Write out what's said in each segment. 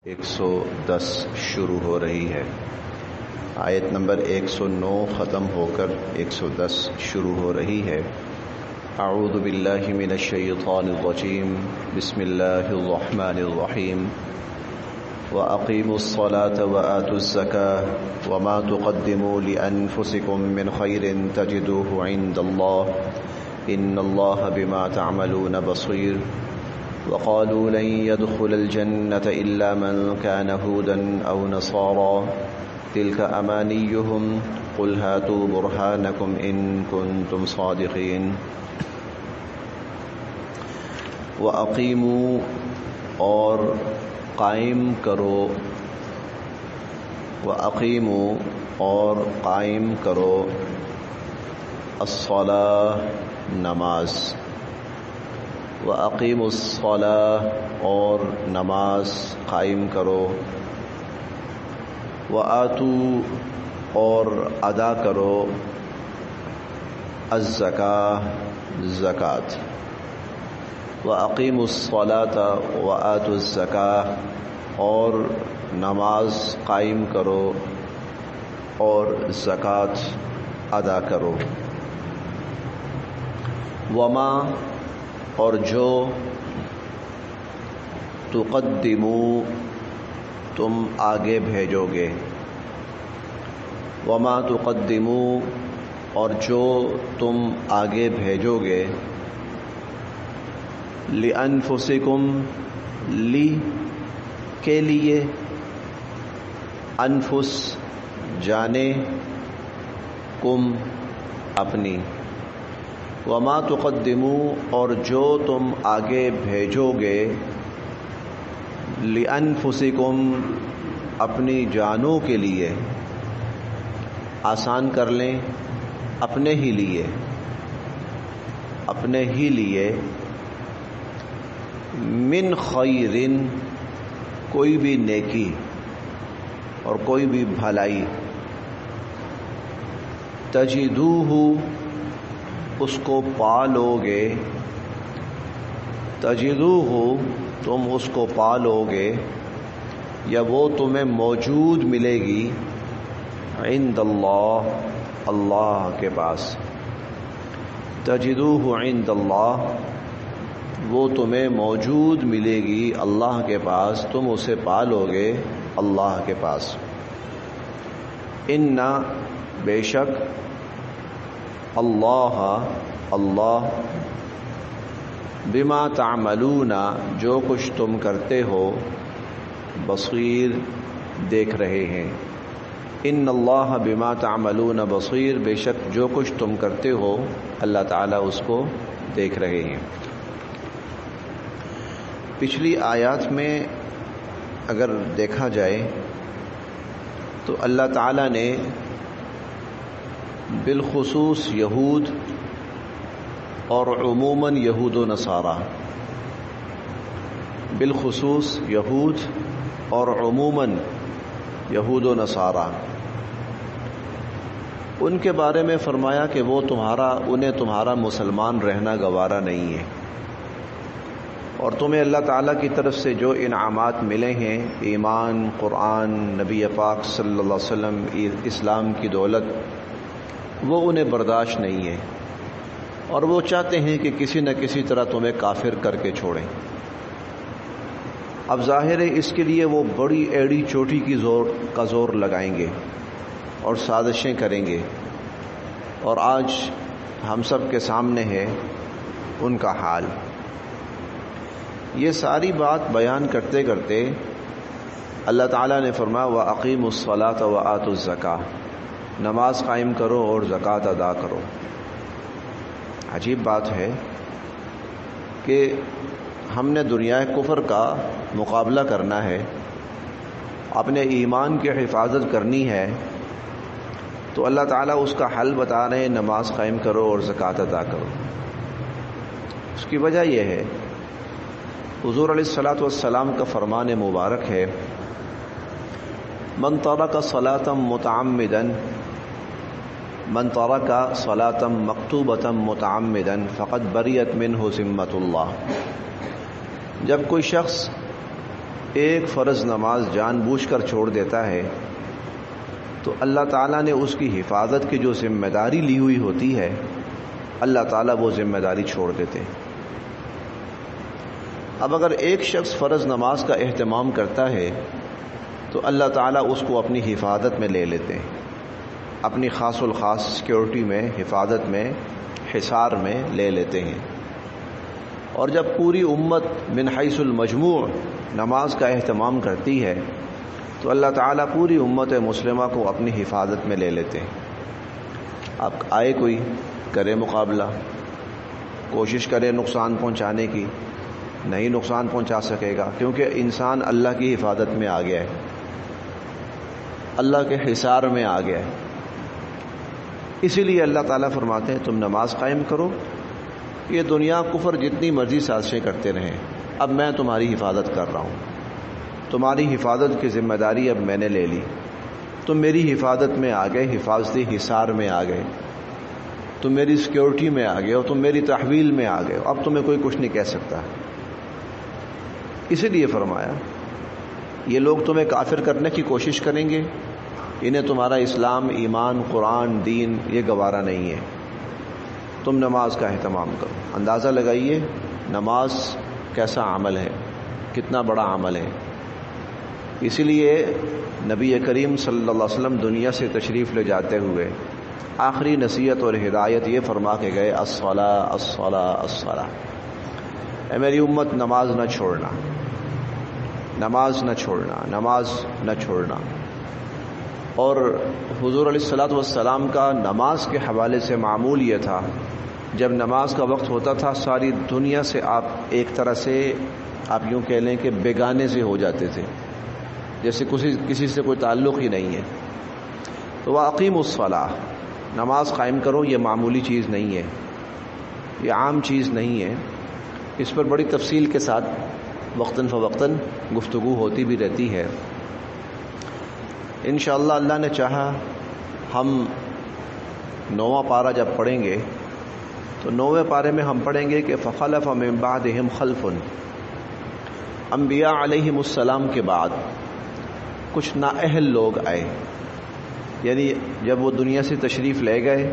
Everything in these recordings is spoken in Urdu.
110 شروع ہو رہی ہے۔ آیت نمبر 109 ختم ہو کر 110 شروع ہو رہی ہے۔ اعوذ باللہ من الشیطان الرجیم، بسم اللہ الرحمن الرحیم۔ وَأَقِيمُوا الصَّلَاةَ وَآتُوا الزَّكَاةَ وَمَا تُقَدِّمُوا لِأَنفُسِكُم مِّنْ خَيْرٍ تَجِدُوهُ عِندَ اللَّهِ إِنَّ اللَّهَ بِمَا تَعْمَلُونَ بَصِيرٌ۔ وقالوا لن يدخل الجنة إلا من كان هودا أو نصارى تلك أمانيهم قل هاتوا برهانكم إن كنتم صادقين۔ وَأَقِيمُوا اور قائم کرو، وَأَقِيمُوا اور قائم کرو، الصلاة نماز، وَأَقِيمُوا الصَّلَاةَ اور نماز قائم کرو، وَآتُوا اور ادا کرو، الزَّکاۃ زکوٰۃ، وَأَقِيمُوا الصَّلَاةَ وَآتُوا الزَّکَاۃ اور نماز قائم کرو اور زکوٰۃ ادا کرو۔ وما اور جو تقدموا تم آگے بھیجو گے، وما تقدموا اور جو تم آگے بھیجو گے، لِأَنفُسِكُمْ لی کے لیے، انفس جانے، کم اپنی، وما تقدموا اور جو تم آگے بھیجو گے، لِأَنفُسِكُمْ اپنی جانوں کے لیے، آسان کر لیں اپنے ہی لیے، اپنے ہی لیے، من خیرن کوئی بھی نیکی اور کوئی بھی بھلائی، تجدوہ اس کو پالو گے، تجدوہ تم اس کو پالو گے یا وہ تمہیں موجود ملے گی، عند اللہ اللہ کے پاس، تجدوہ عند اللہ وہ تمہیں موجود ملے گی اللہ کے پاس، تم اسے پالو گے اللہ کے پاس۔ اِنَّ بے شک، اللہ بما تعملون جو کچھ تم کرتے ہو، بصیر دیکھ رہے ہیں۔ ان اللہ بما تعملون بصیر بے شک جو کچھ تم کرتے ہو اللہ تعالیٰ اس کو دیکھ رہے ہیں۔ پچھلی آیات میں اگر دیکھا جائے تو اللہ تعالیٰ نے بالخصوص یہود اور عموماً یہود و نصارہ، بالخصوص یہود اور عموماً یہود و نصارہ، ان کے بارے میں فرمایا کہ وہ انہیں تمہارا مسلمان رہنا گوارا نہیں ہے، اور تمہیں اللہ تعالیٰ کی طرف سے جو انعامات ملے ہیں، ایمان، قرآن، نبی پاک صلی اللہ علیہ وسلم، اسلام کی دولت، وہ انہیں برداشت نہیں ہے، اور وہ چاہتے ہیں کہ کسی نہ کسی طرح تمہیں کافر کر کے چھوڑیں۔ اب ظاہر ہے اس کے لیے وہ بڑی ایڑی چوٹی کا زور لگائیں گے اور سازشیں کریں گے، اور آج ہم سب کے سامنے ہے ان کا حال۔ یہ ساری بات بیان کرتے کرتے اللہ تعالیٰ نے فرمایا وَأَقِيمُوا الصَّلَاةَ وَآتُوا الزَّكَاةَ نماز قائم کرو اور زکوٰۃ ادا کرو۔ عجیب بات ہے کہ ہم نے دنیا کفر کا مقابلہ کرنا ہے، اپنے ایمان کی حفاظت کرنی ہے، تو اللہ تعالیٰ اس کا حل بتا رہے ہیں، نماز قائم کرو اور زکوٰۃ ادا کرو۔ اس کی وجہ یہ ہے، حضور علیہ الصلاۃ والسلام کا فرمان مبارک ہے، من ترک صلاۃ متعمدا، من ترک صلاۃ مکتوبۃ متعمدا فقد بریت منہ ذمۃ اللہ۔ جب کوئی شخص ایک فرض نماز جان بوجھ کر چھوڑ دیتا ہے تو اللہ تعالیٰ نے اس کی حفاظت کی جو ذمہ داری لی ہوئی ہوتی ہے اللہ تعالیٰ وہ ذمہ داری چھوڑ دیتے ہیں۔ اب اگر ایک شخص فرض نماز کا اہتمام کرتا ہے تو اللہ تعالیٰ اس کو اپنی حفاظت میں لے لیتے ہیں، اپنی خاص الخاص سیکیورٹی میں، حفاظت میں، حصار میں لے لیتے ہیں۔ اور جب پوری امت من حیث المجموع نماز کا اہتمام کرتی ہے تو اللہ تعالیٰ پوری امت مسلمہ کو اپنی حفاظت میں لے لیتے ہیں۔ اب آئے کوئی کرے مقابلہ، کوشش کرے نقصان پہنچانے کی، نہیں نقصان پہنچا سکے گا، کیونکہ انسان اللہ کی حفاظت میں آ گیا ہے، اللہ کے حصار میں آ گیا ہے۔ اسی لیے اللہ تعالیٰ فرماتے ہیں تم نماز قائم کرو، یہ دنیا کفر جتنی مرضی سازشیں کرتے رہیں، اب میں تمہاری حفاظت کر رہا ہوں، تمہاری حفاظت کی ذمہ داری اب میں نے لے لی، تم میری حفاظت میں آ گئے، حفاظتی حصار میں آ گئے، تم میری سیکیورٹی میں آ گئے ہو، تم میری تحویل میں آ گئے ہو، اب تمہیں کوئی کچھ نہیں کہہ سکتا۔ اسی لیے فرمایا یہ لوگ تمہیں کافر کرنے کی کوشش کریں گے، انہیں تمہارا اسلام، ایمان، قرآن، دین یہ گوارا نہیں ہے، تم نماز کا اہتمام کرو۔ اندازہ لگائیے نماز کیسا عمل ہے، کتنا بڑا عمل ہے۔ اسی لیے نبی کریم صلی اللہ علیہ وسلم دنیا سے تشریف لے جاتے ہوئے آخری نصیحت اور ہدایت یہ فرما کے گئے الصلاۃ الصلاۃ الصلاۃ، اے میری امت نماز نہ چھوڑنا، نماز نہ چھوڑنا، نماز نہ چھوڑنا۔ اور حضور علیہ الصلوۃ والسلام کا نماز کے حوالے سے معمول یہ تھا جب نماز کا وقت ہوتا تھا ساری دنیا سے آپ ایک طرح سے آپ یوں کہہ لیں کہ بیگانے سے ہو جاتے تھے، جیسے کسی سے کوئی تعلق ہی نہیں ہے۔ تو وَأَقِیمُوا الصَّلَاةَ، نماز قائم کرو، یہ معمولی چیز نہیں ہے، یہ عام چیز نہیں ہے، اس پر بڑی تفصیل کے ساتھ وقتاً فوقتاً گفتگو ہوتی بھی رہتی ہے۔ انشاءاللہ اللہ نے چاہا ہم 9واں پارہ جب پڑھیں گے تو 9ویں پارے میں ہم پڑھیں گے کہ فخلف من بعدہم خلف، انبیاء علیہم السلام کے بعد کچھ نااہل لوگ آئے، یعنی جب وہ دنیا سے تشریف لے گئے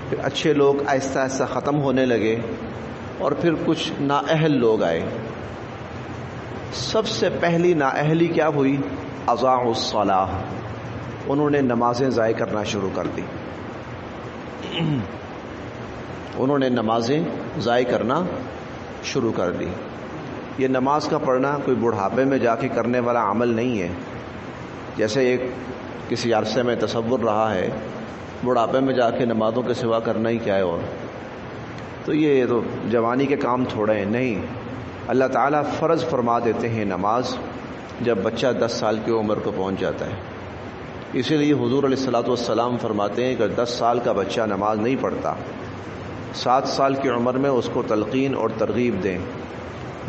پھر اچھے لوگ آہستہ آہستہ ختم ہونے لگے اور پھر کچھ نااہل لوگ آئے۔ سب سے پہلی نااہلی کیا ہوئی؟ اضاعوا الصلاۃ، انہوں نے نمازیں ضائع کرنا شروع کر دی، انہوں نے نمازیں ضائع کرنا شروع کر دی۔ یہ نماز کا پڑھنا کوئی بڑھاپے میں جا کے کرنے والا عمل نہیں ہے، جیسے ایک کسی عرصے میں تصور رہا ہے بڑھاپے میں جا کے نمازوں کے سوا کرنا ہی کیا ہے، اور تو یہ تو جوانی کے کام تھوڑے ہیں، نہیں۔ اللہ تعالیٰ فرض فرما دیتے ہیں نماز جب بچہ 10 سال کی عمر کو پہنچ جاتا ہے۔ اسی لیے حضور علیہ الصلوۃ والسلام فرماتے ہیں کہ 10 سال کا بچہ نماز نہیں پڑھتا، 7 سال کی عمر میں اس کو تلقین اور ترغیب دیں۔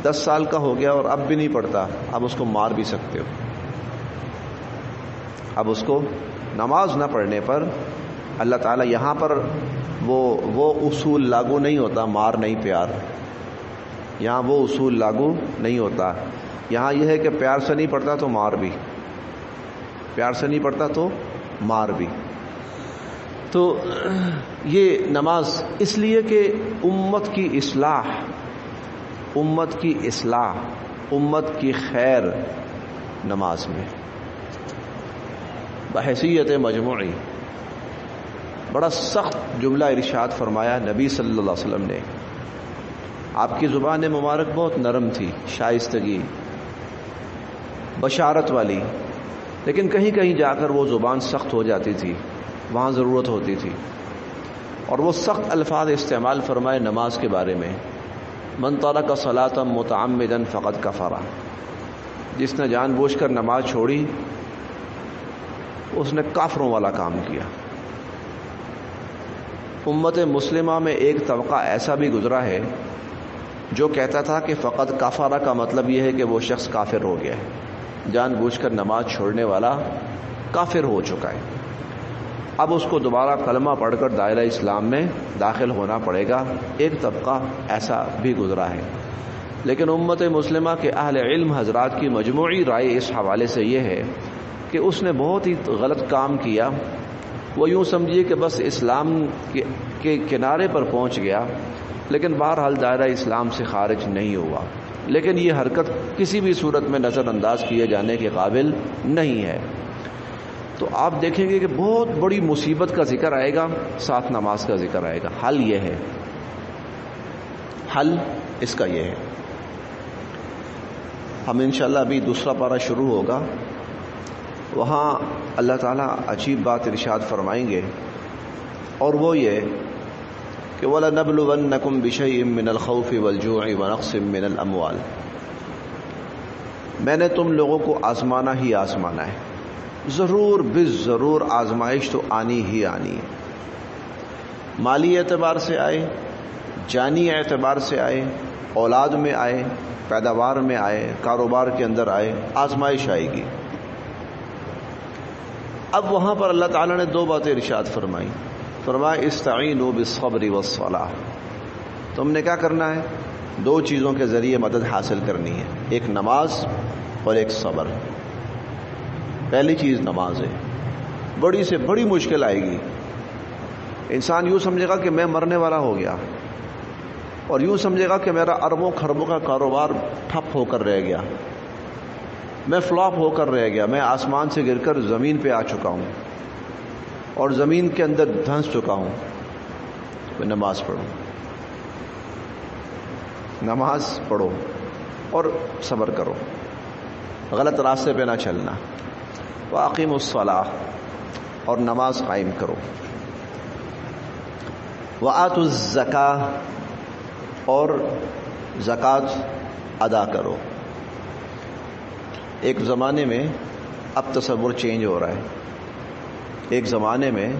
10 سال کا ہو گیا اور اب بھی نہیں پڑھتا، اب اس کو مار بھی سکتے ہو، اب اس کو نماز نہ پڑھنے پر اللہ تعالیٰ یہاں پر وہ اصول لاگو نہیں ہوتا، مار نہیں پیار، یہاں وہ اصول لاگو نہیں ہوتا، یہاں یہ ہے کہ پیار سے نہیں پڑھتا تو مار بھی، پیار سے نہیں پڑھتا تو مار بھی۔ تو یہ نماز اس لیے کہ امت کی اصلاح، امت کی اصلاح، امت کی خیر نماز میں بحیثیت مجموعی۔ بڑا سخت جملہ ارشاد فرمایا نبی صلی اللہ علیہ وسلم نے، آپ کی زبان مبارک بہت نرم تھی، شائستگی، بشارت والی، لیکن کہیں کہیں جا کر وہ زبان سخت ہو جاتی تھی، وہاں ضرورت ہوتی تھی، اور وہ سخت الفاظ استعمال فرمائے نماز کے بارے میں، من ترک صلاۃ متعمدا فقد کفر، جس نے جان بوجھ کر نماز چھوڑی اس نے کافروں والا کام کیا۔ امت مسلمہ میں ایک طبقہ ایسا بھی گزرا ہے جو کہتا تھا کہ فقط کفارہ کا مطلب یہ ہے کہ وہ شخص کافر ہو گیا ہے، جان بوجھ کر نماز چھوڑنے والا کافر ہو چکا ہے، اب اس کو دوبارہ کلمہ پڑھ کر دائرہ اسلام میں داخل ہونا پڑے گا۔ ایک طبقہ ایسا بھی گزرا ہے، لیکن امت مسلمہ کے اہل علم حضرات کی مجموعی رائے اس حوالے سے یہ ہے کہ اس نے بہت ہی غلط کام کیا. وہ یوں سمجھیے کہ بس اسلام کے کنارے پر پہنچ گیا، لیکن بہرحال دائرہ اسلام سے خارج نہیں ہوا. لیکن یہ حرکت کسی بھی صورت میں نظر انداز کیے جانے کے قابل نہیں ہے. تو آپ دیکھیں گے کہ بہت بڑی مصیبت کا ذکر آئے گا، ساتھ نماز کا ذکر آئے گا. حل یہ ہے، حل اس کا یہ ہے. ہم انشاءاللہ ابھی دوسرا پارہ شروع ہوگا، وہاں اللہ تعالیٰ عجیب بات ارشاد فرمائیں گے، اور وہ یہ کہ وَلَنَبْلُوَنَّكُمْ بِشَيْءٍ مِّنَ الْخَوْفِ وَالْجُوعِ وَنَقْصٍ مِّنَ الْأَمْوَالِ. میں نے تم لوگوں کو آزمانا ہی آزمانا ہے، ضرور بالضرور آزمائش تو آنی ہی آنی ہے. مالی اعتبار سے آئے، جانی اعتبار سے آئے، اولاد میں آئے، پیداوار میں آئے، کاروبار کے اندر آئے، آزمائش آئے گی. اب وہاں پر اللہ تعالیٰ نے دو باتیں ارشاد فرمائی. فرمایا استعینوا بالصبر والصلاۃ. تم نے کیا کرنا ہے؟ دو چیزوں کے ذریعے مدد حاصل کرنی ہے، ایک نماز اور ایک صبر. پہلی چیز نماز ہے. بڑی سے بڑی مشکل آئے گی، انسان یوں سمجھے گا کہ میں مرنے والا ہو گیا، اور یوں سمجھے گا کہ میرا اربوں خربوں کا کاروبار ٹھپ ہو کر رہ گیا، میں فلاپ ہو کر رہ گیا، میں آسمان سے گر کر زمین پہ آ چکا ہوں اور زمین کے اندر دھنس چکا ہوں. میں نماز پڑھوں، نماز پڑھو اور صبر کرو، غلط راستے پہ نہ چلنا. وَأَقِیمُوا الصَّلَاةَ، اور نماز قائم کرو. وَآتُوا الزَّکَاةَ، اور زکوٰۃ ادا کرو. ایک زمانے میں، اب تصور چینج ہو رہا ہے. ایک زمانے میں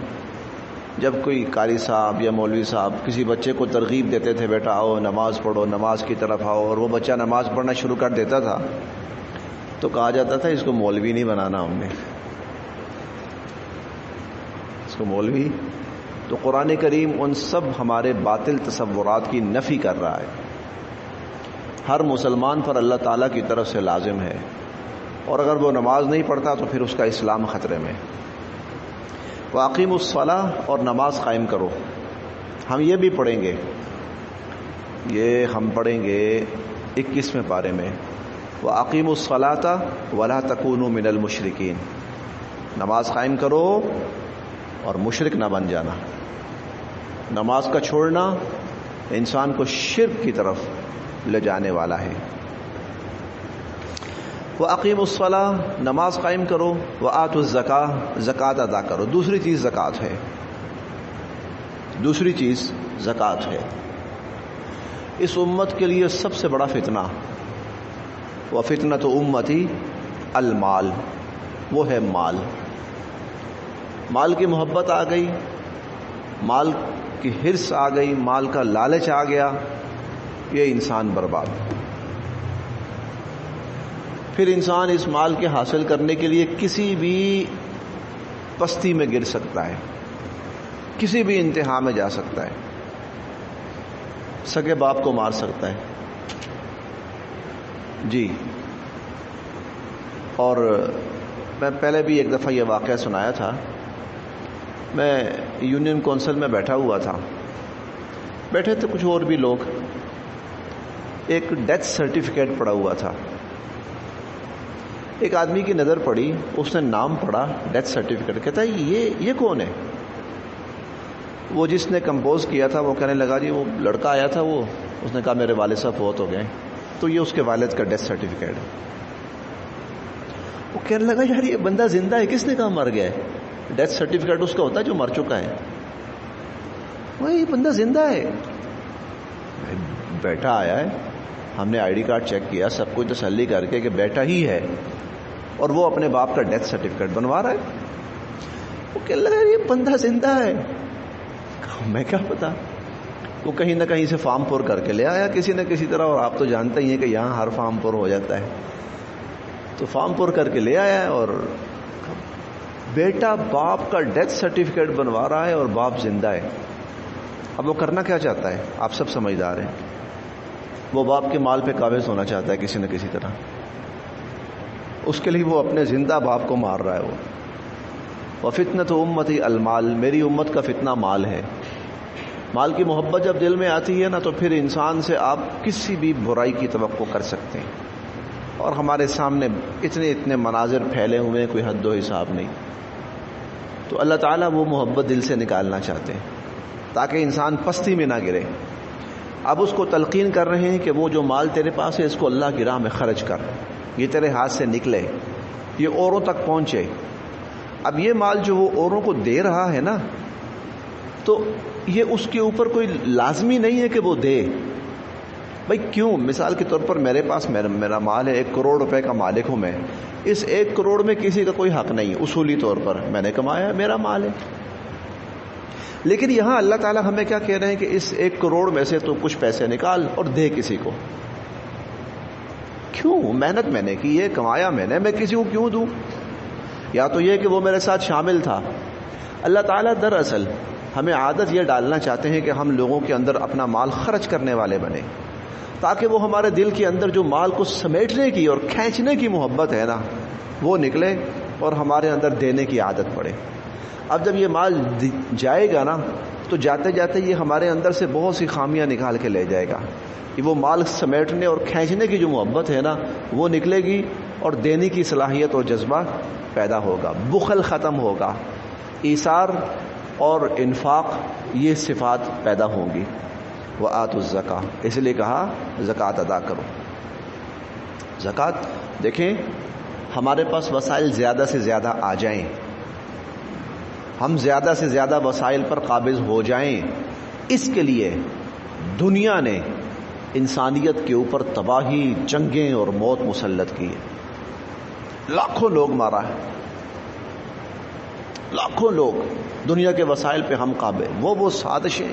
جب کوئی قاری صاحب یا مولوی صاحب کسی بچے کو ترغیب دیتے تھے، بیٹا آؤ نماز پڑھو، نماز کی طرف آؤ، اور وہ بچہ نماز پڑھنا شروع کر دیتا تھا، تو کہا جاتا تھا اس کو مولوی نہیں بنانا ہم نے، اس کو مولوی. تو قرآن کریم ان سب ہمارے باطل تصورات کی نفی کر رہا ہے. ہر مسلمان پر اللہ تعالیٰ کی طرف سے لازم ہے، اور اگر وہ نماز نہیں پڑھتا تو پھر اس کا اسلام خطرے میں. وَأَقِیمُوا الصَّلَاةَ، اور نماز قائم کرو. ہم یہ بھی پڑھیں گے، یہ ہم پڑھیں گے 21ویں پارے میں، وَأَقِیمُوا الصَّلَاةَ وَلَا تَکُونُوا مِنَ الْمُشْرِکِینَ. نماز قائم کرو اور مشرک نہ بن جانا. نماز کا چھوڑنا انسان کو شرک کی طرف لے جانے والا ہے. وَأَقِیمُوا الصَّلَاةَ، نماز قائم کرو. وَآتُوا الزَّکَاةَ، زکوٰۃ ادا کرو. دوسری چیز زکوٰۃ ہے، دوسری چیز زکوٰۃ ہے. اس امت کے لیے سب سے بڑا فتنہ، وَفِتْنَةُ أُمَّتِي المال، وہ ہے مال. مال کی محبت آ گئی، مال کی حرص آ گئی، مال کا لالچ آ گیا، یہ انسان برباد. پھر انسان اس مال کے حاصل کرنے کے لیے کسی بھی پستی میں گر سکتا ہے، کسی بھی انتہا میں جا سکتا ہے، سگے باپ کو مار سکتا ہے. جی، اور میں پہلے بھی ایک دفعہ یہ واقعہ سنایا تھا. میں یونین کونسل میں بیٹھا ہوا تھا، بیٹھے تھے کچھ اور بھی لوگ. ایک ڈیتھ سرٹیفکیٹ پڑا ہوا تھا. ایک آدمی کی نظر پڑی، اس نے نام پڑھا ڈیتھ سرٹیفکیٹ. کہتا ہے یہ کون ہے؟ وہ جس نے کمپوز کیا تھا وہ کہنے لگا جی وہ لڑکا آیا تھا، وہ اس نے کہا میرے والد صاحب فوت ہو گئے، تو یہ اس کے والد کا ڈیتھ سرٹیفکیٹ ہے. وہ کہنے لگا یار یہ بندہ زندہ ہے، کس نے کہا مر گیا ہے؟ ڈیتھ سرٹیفکیٹ اس کا ہوتا ہے جو مر چکا ہے. یہ بندہ زندہ ہے. بیٹا آیا ہے، ہم نے آئی ڈی کارڈ چیک کیا، سب کچھ تسلی کر کے کہ بیٹا ہی ہے، اور وہ اپنے باپ کا ڈیتھ سرٹیفکیٹ بنوا رہا ہے. وہ کہنے لگا یہ بندہ زندہ ہے. میں کیا پتا، وہ کہیں نہ کہیں سے فارم پر کر کے لے آیا کسی نہ کسی طرح، اور آپ تو جانتے ہی ہیں کہ یہاں ہر فارم پر ہو جاتا ہے. تو فارم پر کر کے لے آیا ہے، اور بیٹا باپ کا ڈیتھ سرٹیفکیٹ بنوا رہا ہے اور باپ زندہ ہے. اب وہ کرنا کیا چاہتا ہے؟ آپ سب سمجھدار ہیں. وہ باپ کے مال پہ قابض ہونا چاہتا ہے کسی نہ کسی طرح، اس کے لیے وہ اپنے زندہ باپ کو مار رہا ہے. وہ وفتنۃ امتی المال، میری امت کا فتنہ مال ہے. مال کی محبت جب دل میں آتی ہے نا تو پھر انسان سے آپ کسی بھی برائی کی توقع کر سکتے ہیں. اور ہمارے سامنے اتنے مناظر پھیلے ہوئے ہیں، کوئی حد و حساب نہیں. تو اللہ تعالیٰ وہ محبت دل سے نکالنا چاہتے ہیں تاکہ انسان پستی میں نہ گرے. اب اس کو تلقین کر رہے ہیں کہ وہ جو مال تیرے پاس ہے اس کو اللہ کی راہ میں خرچ کر، یہ تیرے ہاتھ سے نکلے، یہ اوروں تک پہنچے. اب یہ مال جو وہ اوروں کو دے رہا ہے نا، تو یہ اس کے اوپر کوئی لازمی نہیں ہے کہ وہ دے. بھائی کیوں؟ مثال کے طور پر میرے پاس میرا مال ہے، 1 کروڑ روپے کا مالک ہوں میں. اس 1 کروڑ میں کسی کا کوئی حق نہیں، اصولی طور پر میں نے کمایا ہے، میرا مال ہے. لیکن یہاں اللہ تعالیٰ ہمیں کیا کہہ رہے ہیں کہ اس 1 کروڑ میں سے تو کچھ پیسے نکال اور دے کسی کو. کیوں؟ محنت میں نے کی ہے، کمایا میں کسی کو کیوں دوں؟ یا تو یہ کہ وہ میرے ساتھ شامل تھا. اللہ تعالیٰ دراصل ہمیں عادت یہ ڈالنا چاہتے ہیں کہ ہم لوگوں کے اندر اپنا مال خرچ کرنے والے بنے، تاکہ وہ ہمارے دل کے اندر جو مال کو سمیٹنے کی اور کھینچنے کی محبت ہے نا وہ نکلے اور ہمارے اندر دینے کی عادت پڑے. اب جب یہ مال جائے گا نا تو جاتے جاتے یہ ہمارے اندر سے بہت سی خامیاں نکال کے لے جائے گا. کہ وہ مال سمیٹنے اور کھینچنے کی جو محبت ہے نا وہ نکلے گی اور دینے کی صلاحیت اور جذبہ پیدا ہوگا، بخل ختم ہوگا، ایثار اور انفاق یہ صفات پیدا ہوں گی. وآتوا الزکاۃ، اس لیے کہا زکوٰۃ ادا کرو. زکوٰۃ دیکھیں، ہمارے پاس وسائل زیادہ سے زیادہ آ جائیں، ہم زیادہ سے زیادہ وسائل پر قابض ہو جائیں، اس کے لیے دنیا نے انسانیت کے اوپر تباہی، جنگیں اور موت مسلط کی ہے. لاکھوں لوگ مارا ہے، لاکھوں لوگ دنیا کے وسائل پہ ہم قابض. وہ سازشیں،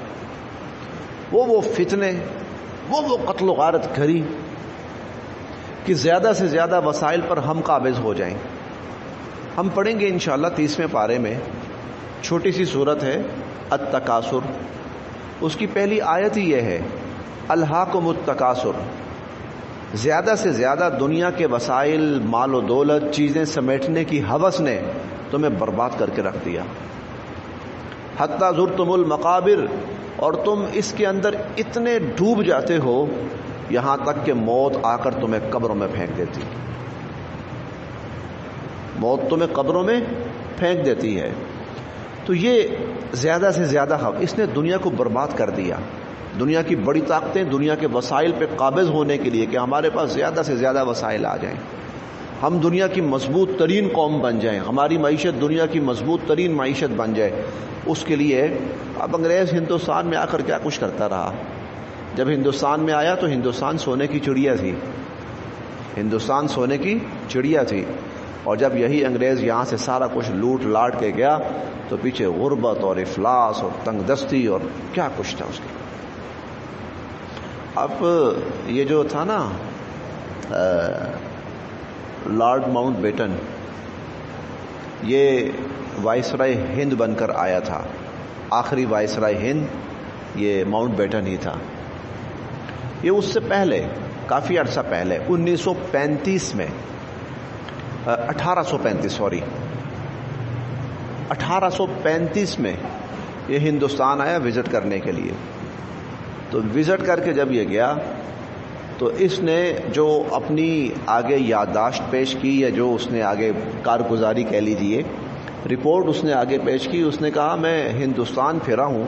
وہ فتنے، وہ قتل و غارت گری کہ زیادہ سے زیادہ وسائل پر ہم قابض ہو جائیں. ہم پڑھیں گے انشاءاللہ 30ویں پارے میں، چھوٹی سی صورت ہے التکاثر. اس کی پہلی آیت ہی یہ ہے الہاکم التکاثر. زیادہ سے زیادہ دنیا کے وسائل، مال و دولت، چیزیں سمیٹنے کی ہوس نے تمہیں برباد کر کے رکھ دیا. حتی زرتم المقابر، اور تم اس کے اندر اتنے ڈوب جاتے ہو یہاں تک کہ موت آ کر تمہیں قبروں میں پھینک دیتی. موت تمہیں قبروں میں پھینک دیتی ہے. تو یہ زیادہ سے زیادہ اس نے دنیا کو برباد کر دیا. دنیا کی بڑی طاقتیں دنیا کے وسائل پہ قابض ہونے کے لیے کہ ہمارے پاس زیادہ سے زیادہ وسائل آ جائیں، ہم دنیا کی مضبوط ترین قوم بن جائیں، ہماری معیشت دنیا کی مضبوط ترین معیشت بن جائے. اس کے لیے اب انگریز ہندوستان میں آ کر کیا کچھ کرتا رہا. جب ہندوستان میں آیا تو ہندوستان سونے کی چڑیا تھی، ہندوستان سونے کی چڑیا تھی. اور جب یہی انگریز یہاں سے سارا کچھ لوٹ لاٹ کے گیا تو پیچھے غربت اور افلاس اور تنگ دستی اور کیا کچھ تھا اس کے. اب یہ جو تھا نا لارڈ ماؤنٹ بیٹن، یہ وائسرائے ہند بن کر آیا تھا. آخری وائسرائے ہند یہ ماؤنٹ بیٹن ہی تھا. یہ اس سے پہلے کافی عرصہ پہلے 1935 میں 1835 میں یہ ہندوستان آیا وزٹ کرنے کے لیے. تو وزٹ کر کے جب یہ گیا تو اس نے جو اپنی آگے یادداشت پیش کی یا جو اس نے آگے کارگزاری کہہ لیجیے رپورٹ اس نے آگے پیش کی، اس نے کہا میں ہندوستان پھرا ہوں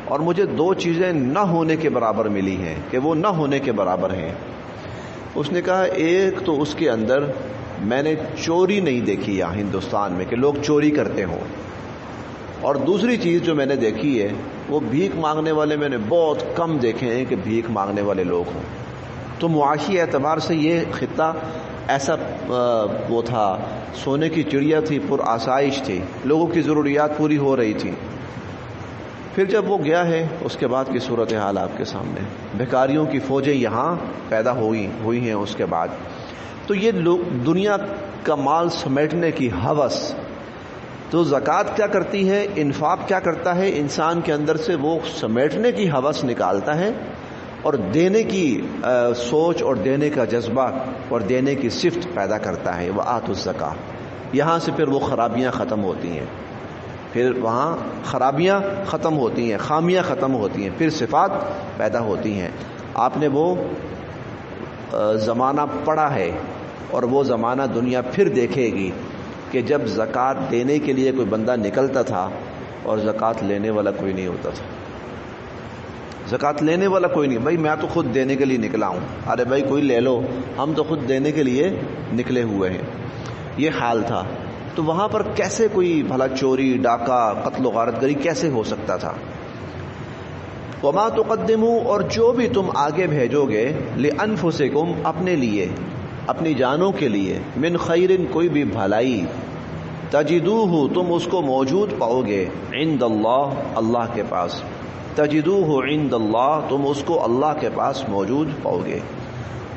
اور مجھے 2 چیزیں نہ ہونے کے برابر ملی ہیں کہ وہ نہ ہونے کے برابر ہیں. اس نے کہا ایک تو اس کے اندر میں نے چوری نہیں دیکھی یہاں ہندوستان میں کہ لوگ چوری کرتے ہوں، اور دوسری چیز جو میں نے دیکھی ہے وہ بھیک مانگنے والے میں نے بہت کم دیکھے ہیں کہ بھیک مانگنے والے لوگ ہوں. تو معاشی اعتبار سے یہ خطہ ایسا وہ تھا، سونے کی چڑیا تھی، پر آسائش تھی، لوگوں کی ضروریات پوری ہو رہی تھی. پھر جب وہ گیا ہے اس کے بعد کی صورتحال آپ کے سامنے، بھکاریوں کی فوجیں یہاں پیدا ہوئی ہیں. اس کے بعد تو یہ لوگ دنیا کا مال سمیٹنے کی ہوس. تو زکوٰۃ کیا کرتی ہے، انفاق کیا کرتا ہے، انسان کے اندر سے وہ سمیٹنے کی ہوس نکالتا ہے اور دینے کی سوچ اور دینے کا جذبہ اور دینے کی صفت پیدا کرتا ہے. وآتوا الزکاۃ، یہاں سے پھر وہ خرابیاں ختم ہوتی ہیں، پھر وہاں خرابیاں ختم ہوتی ہیں، خامیاں ختم ہوتی ہیں، پھر صفات پیدا ہوتی ہیں. آپ نے وہ زمانہ پڑھا ہے اور وہ زمانہ دنیا پھر دیکھے گی کہ جب زکوٰۃ دینے کے لیے کوئی بندہ نکلتا تھا اور زکوٰۃ لینے والا کوئی نہیں ہوتا تھا. زکوٰۃ لینے والا کوئی نہیں، بھائی میں تو خود دینے کے لیے نکلا ہوں، ارے بھائی کوئی لے لو، ہم تو خود دینے کے لیے نکلے ہوئے ہیں. یہ حال تھا. تو وہاں پر کیسے کوئی بھلا چوری، ڈاکہ، قتل و غارت گری کیسے ہو سکتا تھا؟ وما تقدموا، اور جو بھی تم آگے بھیجو گے، لانفسکم، اپنے لیے، اپنی جانوں کے لیے، من خیر، کوئی بھی بھلائی، تجدوہ، تم اس کو موجود پاؤ گے، عند اللہ، اللہ کے پاس، تجدوہ عند اللہ، تم اس کو اللہ کے پاس موجود پاؤ گے.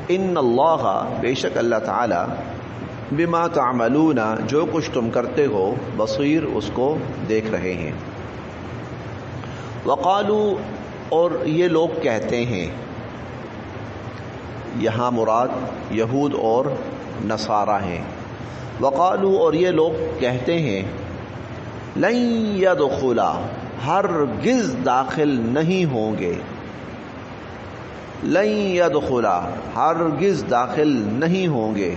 ان اللہ، بے شک اللہ تعالی، بما تعملون، جو کچھ تم کرتے ہو، بصیر، اس کو دیکھ رہے ہیں. وقالو، اور یہ لوگ کہتے ہیں، یہاں مراد یہود اور نصارہ ہیں. وقالو، اور یہ لوگ کہتے ہیں، لن يدخلا، ہرگز داخل نہیں ہوں گے، لن يدخلا، ہرگز داخل نہیں ہوں گے،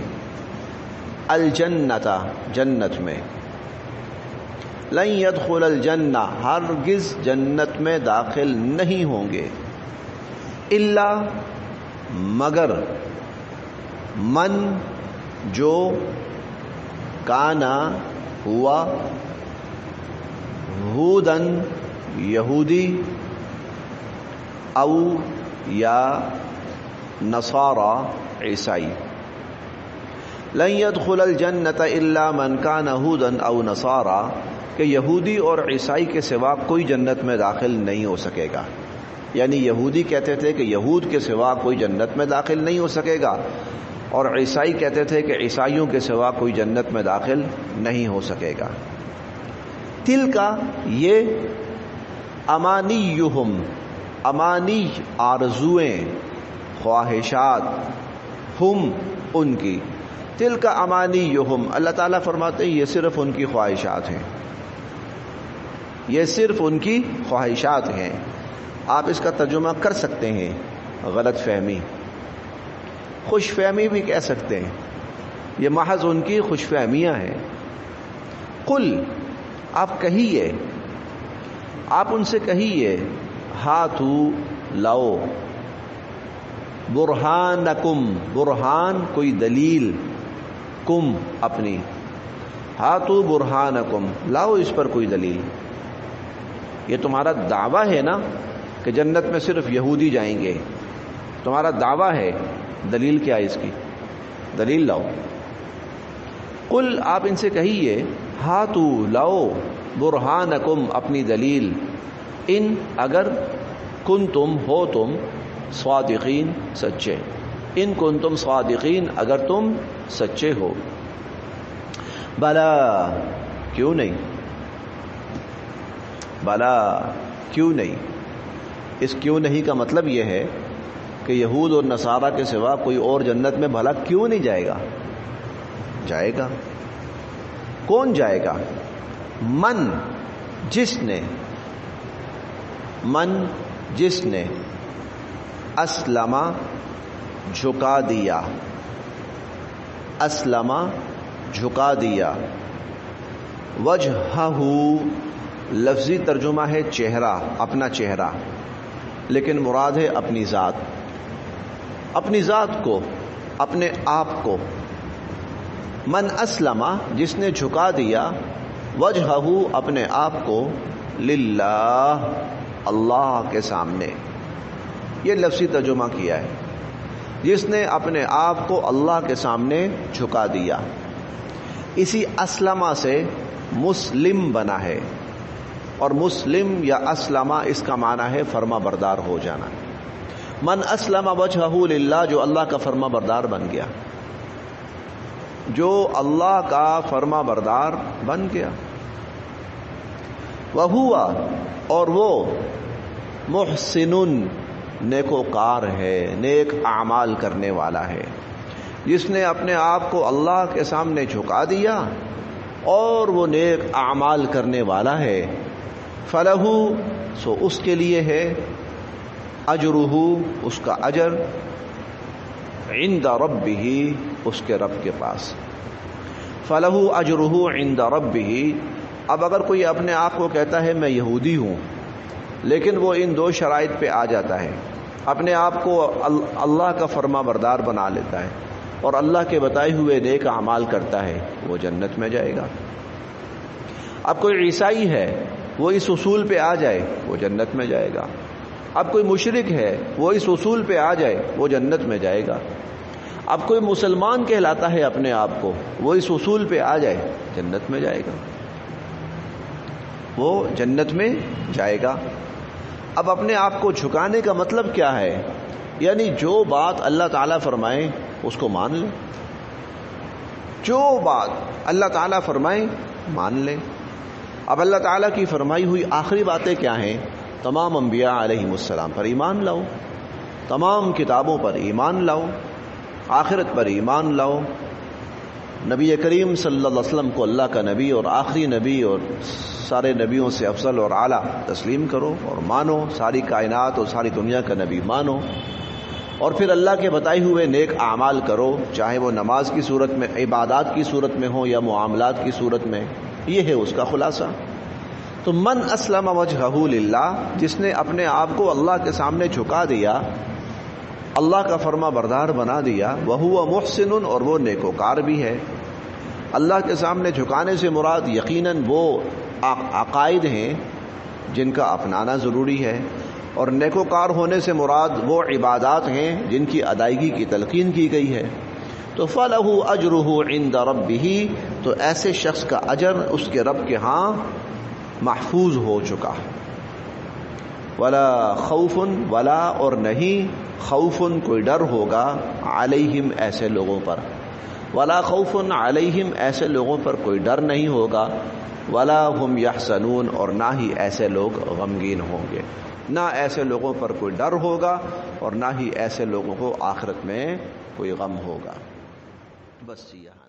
الجنت، جنت میں، لن يدخل الجنہ، ہرگز جنت میں داخل نہیں ہوں گے، الا، مگر، من، جو، کانا، ہوا، ہودن، یہودی، او، یا، نصارا، عیسائی. لن يدخل الجنت الا من كان هودا او نصارا، کہ یہودی اور عیسائی کے سوا کوئی جنت میں داخل نہیں ہو سکے گا. یعنی یہودی کہتے تھے کہ یہود کے سوا کوئی جنت میں داخل نہیں ہو سکے گا، اور عیسائی کہتے تھے کہ عیسائیوں کے سوا کوئی جنت میں داخل نہیں ہو سکے گا. تل کا، یہ، امانیہم، امانی، آرزویں، خواہشات، ہم، ان کی، تل کا امانیہم، اللہ تعالیٰ فرماتے ہیں یہ صرف ان کی خواہشات ہیں، یہ صرف ان کی خواہشات ہیں. آپ اس کا ترجمہ کر سکتے ہیں غلط فہمی، خوش فہمی بھی کہہ سکتے ہیں، یہ محض ان کی خوش فہمیاں ہیں. قل، آپ کہیے، آپ ان سے کہیے، ہاتھو، لاؤ، برہانکم، برہان، کوئی دلیل، کم، اپنی، ہاتھو برہانکم، لاؤ اس پر کوئی دلیل. یہ تمہارا دعویٰ ہے نا کہ جنت میں صرف یہودی جائیں گے، تمہارا دعویٰ ہے، دلیل کیا ہے اس کی؟ دلیل لاؤ. قل، آپ ان سے کہیے، ہاتھو، لاؤ، برہانکم، اپنی دلیل، ان، اگر، کنتم، ہو تم، صادقین، سچے، ان کنتم صادقین، اگر تم سچے ہو. بلا، کیوں نہیں، بلا، کیوں نہیں. اس کیوں نہیں کا مطلب یہ ہے کہ یہود اور نصارہ کے سوا کوئی اور جنت میں بھلا کیوں نہیں جائے گا؟ جائے گا. کون جائے گا؟ من، جس نے، من، جس نے، اسلم، جھکا دیا، اسلم، جھکا دیا، وجہہ، لفظی ترجمہ ہے چہرہ، اپنا چہرہ، لیکن مراد ہے اپنی ذات، اپنی ذات کو، اپنے آپ کو. من اسلم، جس نے جھکا دیا، وجہہ، اپنے آپ کو، للہ، اللہ کے سامنے. یہ لفظی ترجمہ کیا ہے، جس نے اپنے آپ کو اللہ کے سامنے جھکا دیا. اسی اسلمہ سے مسلم بنا ہے، اور مسلم یا اسلمہ اس کا معنی ہے فرما بردار ہو جانا. من اسلم وجہہ للہ، جو اللہ کا فرما بردار بن گیا، جو اللہ کا فرما بردار بن گیا. وہوا، اور وہ، محسن، نیکوکار ہے، نیک اعمال کرنے والا ہے، جس نے اپنے آپ کو اللہ کے سامنے جھکا دیا اور وہ نیک اعمال کرنے والا ہے، فلہ، سو اس کے لیے ہے، اجرہ، اس کا اجر، عند ربہ، اس کے رب کے پاس، فلہ اجرہ عند ربہ۔ اب اگر کوئی اپنے آپ کو کہتا ہے میں یہودی ہوں، لیکن وہ ان دو شرائط پہ آ جاتا ہے، اپنے آپ کو اللہ کا فرما بردار بنا لیتا ہے اور اللہ کے بتائے ہوئے نیک اعمال کرتا ہے، وہ جنت میں جائے گا۔ اب کوئی عیسائی ہے، وہ اس اصول پہ آ جائے، وہ جنت میں جائے گا۔ اب کوئی مشرک ہے، وہ اس اصول پہ آ جائے، وہ جنت میں جائے گا۔ اب کوئی مسلمان کہلاتا ہے اپنے آپ کو، وہ اس اصول پہ آ جائے، جنت میں جائے گا، وہ جنت میں جائے گا۔ اب اپنے آپ کو جھکانے کا مطلب کیا ہے؟ یعنی جو بات اللہ تعالیٰ فرمائے اس کو مان لیں، جو بات اللہ تعالیٰ فرمائے مان لیں۔ اب اللہ تعالیٰ کی فرمائی ہوئی آخری باتیں کیا ہیں؟ تمام انبیاء علیہم السلام پر ایمان لاؤ، تمام کتابوں پر ایمان لاؤ، آخرت پر ایمان لاؤ، نبی کریم صلی اللہ علیہ وسلم کو اللہ کا نبی اور آخری نبی اور سارے نبیوں سے افضل اور اعلیٰ تسلیم کرو اور مانو، ساری کائنات اور ساری دنیا کا نبی مانو، اور پھر اللہ کے بتائے ہوئے نیک اعمال کرو، چاہے وہ نماز کی صورت میں، عبادات کی صورت میں ہو یا معاملات کی صورت میں۔ یہ ہے اس کا خلاصہ۔ تو من اسلم وجہہ للہ، جس نے اپنے آپ کو اللہ کے سامنے جھکا دیا، اللہ کا فرما بردار بنا دیا، وہو محسن، اور وہ نیکوکار بھی ہے۔ اللہ کے سامنے جھکانے سے مراد یقیناً وہ عقائد ہیں جن کا اپنانا ضروری ہے، اور نیکوکار ہونے سے مراد وہ عبادات ہیں جن کی ادائیگی کی تلقین کی گئی ہے۔ تو فلہ اجرہ عند ربہ، تو ایسے شخص کا اجر اس کے رب کے ہاں محفوظ ہو چکا۔ ولا خوف، ولا اور نہیں، خوف کوئی ڈر ہوگا، علیہم ایسے لوگوں پر، ولا خوف علیہم ایسے لوگوں پر کوئی ڈر نہیں ہوگا، ولا هم یحزنون، اور نہ ہی ایسے لوگ غمگین ہوں گے، نہ ایسے لوگوں پر کوئی ڈر ہوگا اور نہ ہی ایسے لوگوں کو آخرت میں کوئی غم ہوگا۔ بس یہاں